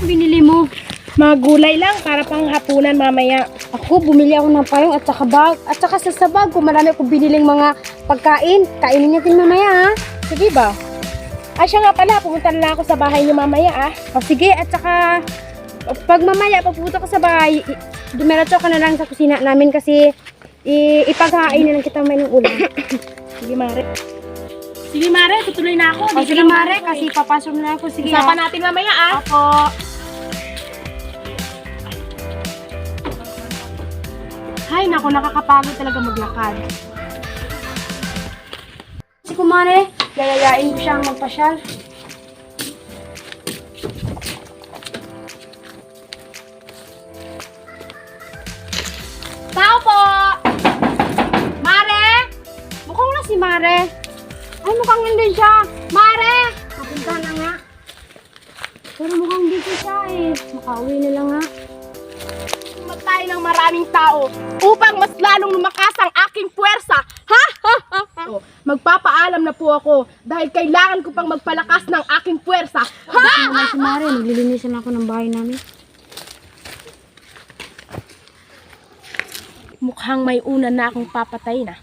binili mo? Mga gulay lang para pang hapunan mamaya. Ako, bumili ako ng payong at saka bag. At saka sa bag ko, marami ako biniling mga pagkain. Kainin natin mamaya, ha? Sige ba? Ay, siya nga pala, pumunta na lang ako sa bahay niyo mamaya, ah. O, sige, at saka, pag mamaya, pagpunta ko sa bahay, dumiretso ka na lang sa kusina namin kasi ipaghain na lang kita may ng ulam. Sige, Mare. Sige, Mare, tutuloy na ako. O, sige, Mare, kasi papasok na ako. Sige, Usapan natin mamaya, ah. Opo. Hay, naku, nakakapagod talaga maglakad. Si Kumare, yayayain ko siyang magpasyal. Tao po! Mare! Mukhang na si Mare. Ay, mukhang nandun siya. Mare! Kapunta na nga. Pero mukhang dito siya eh. Makauwi na lang nga. Matay ng maraming tao upang mas lalong lumakas ang aking puwersa. Ha? Oh, magpapaalam na po ako dahil kailangan ko pang magpalakas ng aking puwersa. Ha? Ano na si Mare? Naglilinisan ako ng bahay namin. Mukhang may una na akong papatay na.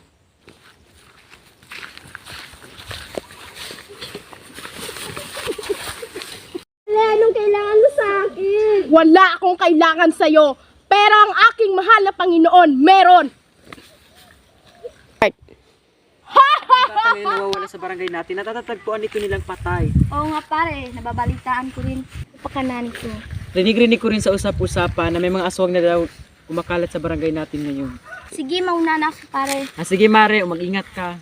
Anong kailangan mo sa akin? Wala akong kailangan sa'yo, pero ang aking mahal na Panginoon, meron. Bata ngayon nawawala sa barangay natin, natatatagpuan ito nilang patay. Oo nga pare, nababalitaan ko rin. Pagkanan ko. Rinig-rinig ko rin sa usap-usapan na may mga aswang na daw kumakalat sa barangay natin ngayon. Sige, mauna na ako pare. Sige Mare, mag-ingat ka.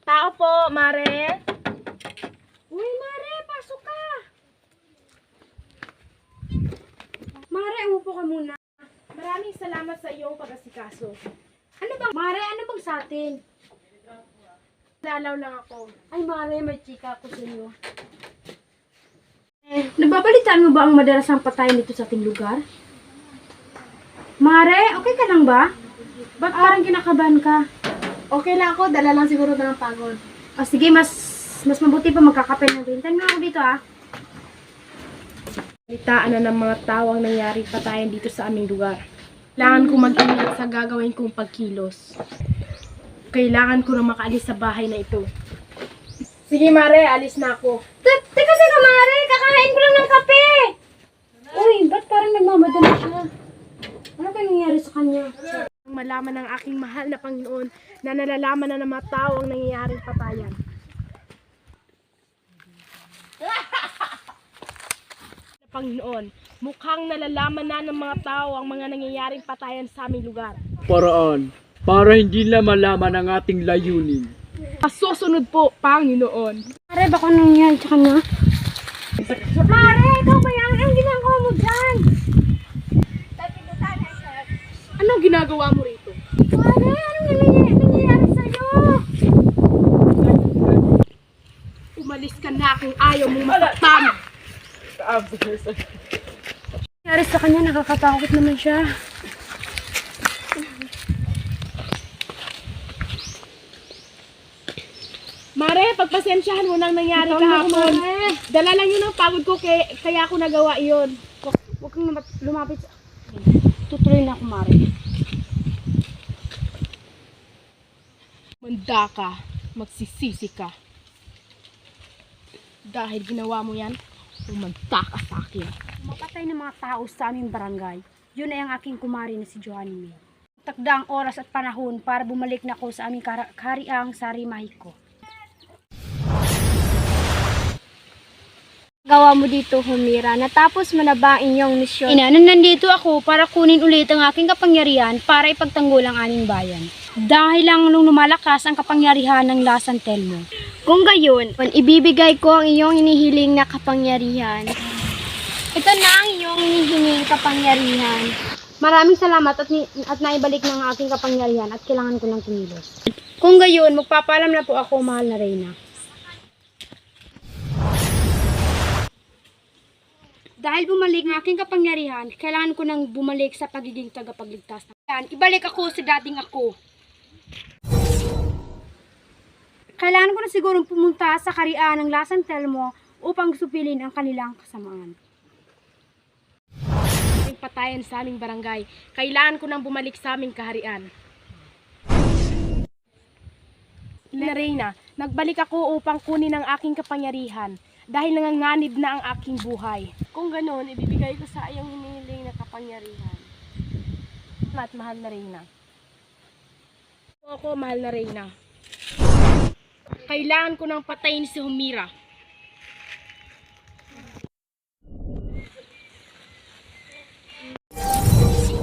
Tao po, Mare. Uy, Mare, pasok ka. Mare, umupo ka muna. Maraming salamat sa iyong pag-asikaso. Ano bang, Mare, ano bang sa atin? Lalaw lang ako. Ay, Mare, may chika ako sa iyo. Nababalitaan mo ba ang madarasang patayan dito sa ating lugar? Mare, okay ka lang ba? Ba't parang kinakabahan ka? Okay lang ako, dala lang siguro ng pagod. O sige, mas mabuti pa magkakape ng rintan mo ako dito ah. Balitaan na ng mga tao ang nangyari patayan dito sa aming lugar. Kailangan ko mag-ingat sa gagawin kong pagkilos. Kailangan ko na makaalis sa bahay na ito. Sige Mare, alis na ako. Teka, Mare, kakain ko lang ng kape! Uy, ba't parang nagmamadali siya? Ano kaya nangyari sa kanya? Malaman ng aking mahal na Panginoon na nalalaman na ng mga tao ang nangyayaring patayan. Panginoon, mukhang nalalaman na ng mga tao ang mga nangyayaring patayan sa aming lugar. Paraan, para hindi na malaman ang ating layunin. Susunod po, Panginoon. Mare, baka nangyari sa kanya? Mare, ikaw ba yan? Anong ginagawa mo dyan? Anong ginagawa mo rito? Mare, anong nangyayari sa'yo? Umalis ka na kung ayaw mong masaktan. Nangyari sa kanya, nakakatakot naman siya. Mare, pagpasensyahan mo nang nangyari kahapon. Dala lang yun ang pagod ko, kaya ako nagawa iyon. Huwag kang lumapit sa... Tutuloy na ako, Mare. Manda ka, magsisisi ka. Dahil ginawa mo yan, umanta ka sa akin. Mapatay ng mga tao sa aming barangay. Yun ay ang aking kumari na si Johanny May. Takda ang oras at panahon para bumalik na ako sa aming kahariang Sari Mahiko. Gawa mo dito, Humira. Natapos mo na ba ang inyong misyon? Nandito ako para kunin ulit ang aking kapangyarihan para ipagtanggol ang aming bayan. Dahil lang nung lumalakas ang kapangyarihan ng La San Telmo. Kung gayon, ibibigay ko ang iyong hinihiling na kapangyarihan. Ito na ang iyong hinihiling kapangyarihan. Maraming salamat at naibalik ng aking kapangyarihan at kailangan ko ng kumilos. Kung gayon, magpapaalam na po ako, mahal na Reyna. Dahil bumalik ang aking kapangyarihan, kailangan ko nang bumalik sa pagiging tagapagligtas. Ibalik ako sa dating ako. Kailangan ko na sigurong pumunta sa karian ng La San Telmo upang supilin ang kanilang kasamaan. Aming patayan sa aming barangay. Kailangan ko nang bumalik sa aming kaharian. Reyna, nagbalik ako upang kunin ang aking kapangyarihan dahil nanganganib na ang aking buhay. Kung ganoon, ibibigay ko sa iyong hinihiling na kapangyarihan. At mahal na Reyna. Ako, mahal na Reyna. Kailangan ko nang patayin si Humira.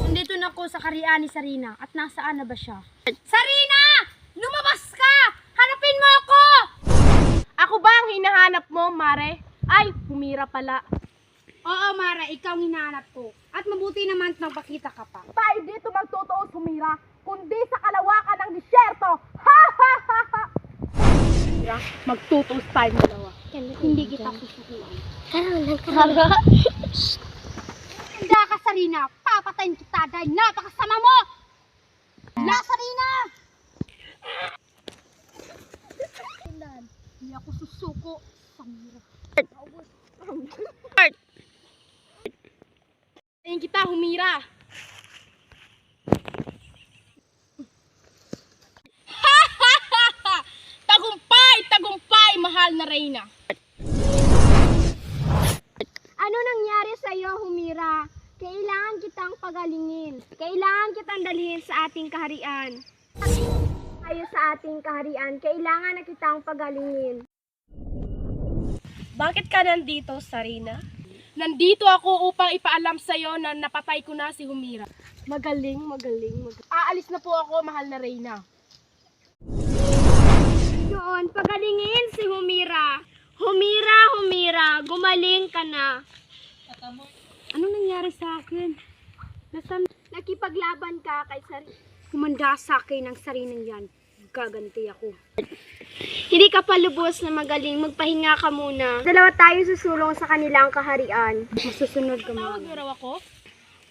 Nandito na ako sa kaharian ni Sarina at nasaan na ba siya? Sarina! Lumabas ka! Hanapin mo ako! Ako ba ang hinahanap mo, Mare? Ay, Humira pala. Oo, Mara, ikaw ang hinahanap ko. At mabuti naman at magpakita ka pa. Tayo dito magtutuos, Humira, kundi sa kalawakan ng disyerto. Ha ha ha ha! Humira, magtutuos tayo dalawa. Hindi kita susukuan. Handa ka, Sarina. Papatayin kita dahil napakasama mo! La, Sarina! Hindi ako susuko, Samira. Tayin kita, Humira. Tagumpay, tagumpay, mahal na Reyna. Ano nangyari sa iyo, Humira? Kailangan kitang pagalingin. Kailangan kitang dalhin sa ating kaharian. Tayo sa ating kaharian, kailangan na kitang pagalingin. Bakit ka nandito, Sarina? Nandito ako upang ipaalam sa iyo na napatay ko na si Humira. Magaling. Aalis na po ako, mahal na Reyna. Noon, pagalingin si Humira. Humira, gumaling ka na. Ano nangyari sa akin? Nakipaglaban ka kay Sarina. Kumanda sa akin ang Sarinang yan. Gaganti ako. Hindi ka pa lubos na magaling. Magpahinga ka muna. Dalawa tayo susulong sa kanilang kaharian. Masusunod ka Tawag muna. niyo raw ako?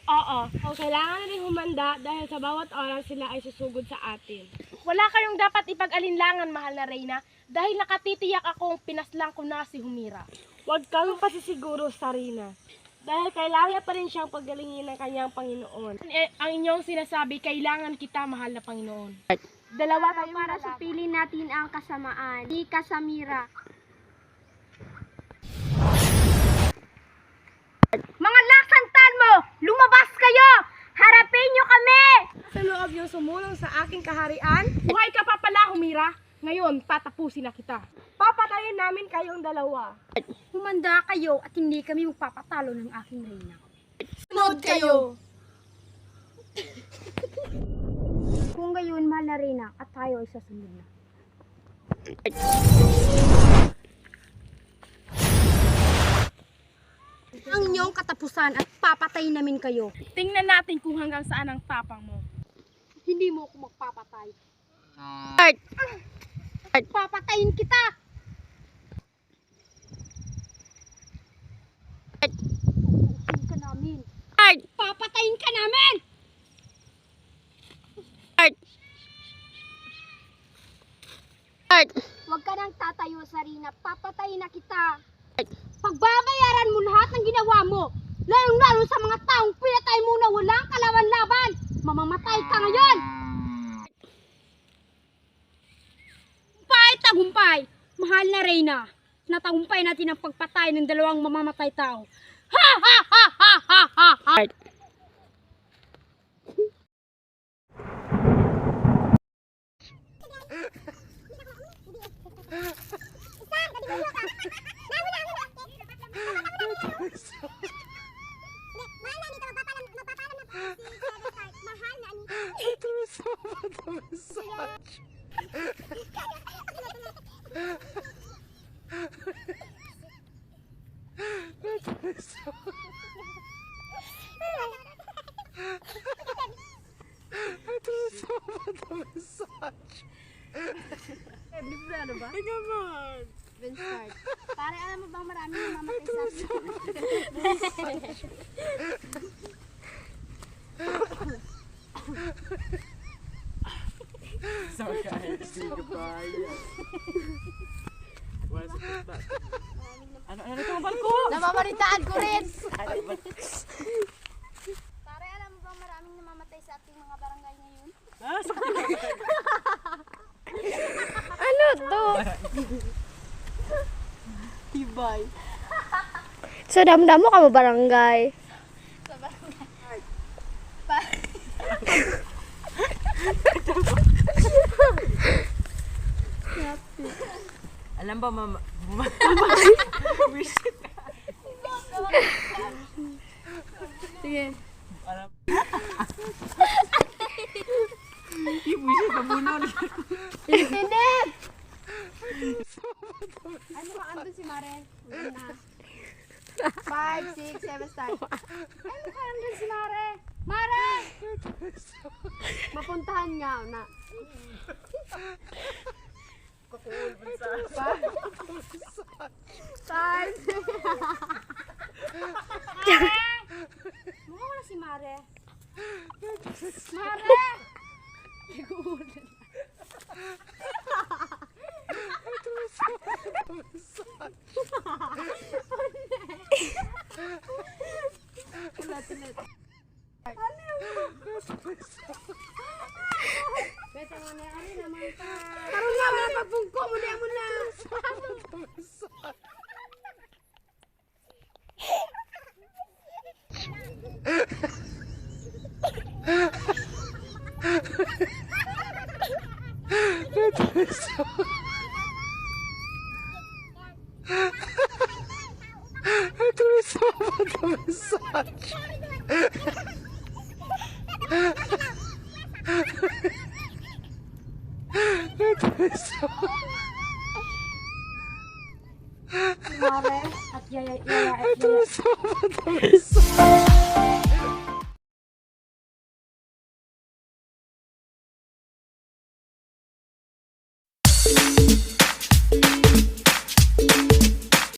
Oo. Kailangan na rin humanda dahil sa bawat oras sila ay susugod sa atin. Wala kayong dapat ipag-alinlangan, mahal na Reyna, dahil nakatitiyak akong pinaslang ko na si Humira. Huwag kang pasisiguro, Sarina. Dahil kailangan pa rin siyang paggalingin ng kanyang Panginoon. Ang inyong sinasabi, kailangan kita, mahal na Panginoon. Dalawa tayo Para supilin natin ang kasamaan. Di ka, Samira. Mga laksantan mo! Lumabas kayo! Harapin nyo kami! Sa loob yung sumulong sa aking kaharian, buhay ka pa pala, Humira. Ngayon, tatapusin na kita. Papatayin namin kayong dalawa. Humanda kayo at hindi kami magpapatalo ng aking reyna. Sunod kayo! Kung gayon, mahal na reyna, at tayo ay sasunod na. Ang inyong katapusan at papatayin namin kayo. Tingnan natin kung hanggang saan ang tapang mo. Hindi mo ako magpapatay. Papatayin kita! Papatayin ka namin! Papatayin ka namin! Huwag ka nang tatayo, Sarina. Papatayin na kita. Pagbabayaran mo lahat ng ginawa mo. Lalong-lalo sa mga taong pinatay mo na walang kalaban-laban. Mamamatay ka ngayon! Tagumpay! Mahal na Reyna, natagumpay natin ang pagpatay ng dalawang mamamatay tao. Ha ha ha ha ha ha ha! Ano ba? Start. Pare, alam mo ba marami yung mamatay sa Sa kahit hindi ka pa Ano ito ang barko? Namamalitaan ko rin! Pare, alam mo bang maraming namamatay sa ating mga barangay ngayon? Ano to? Tibay. So, damo-damo ka mo barangay? Sa barangay. Alam ba, mama? Wisit. Sige. Alam. Wisit, mabuno na. Hindi! Ano ba andun si Mare? 5, 6, 7 start. Ay, mukha andun si Mare. Mare! Mapuntahan nga na. Five. Mukha wala si Mare. Mare! Bete mo na, ano naman pa? Karoon nga, wala pagpungko mo na mo na. Mare at yaya.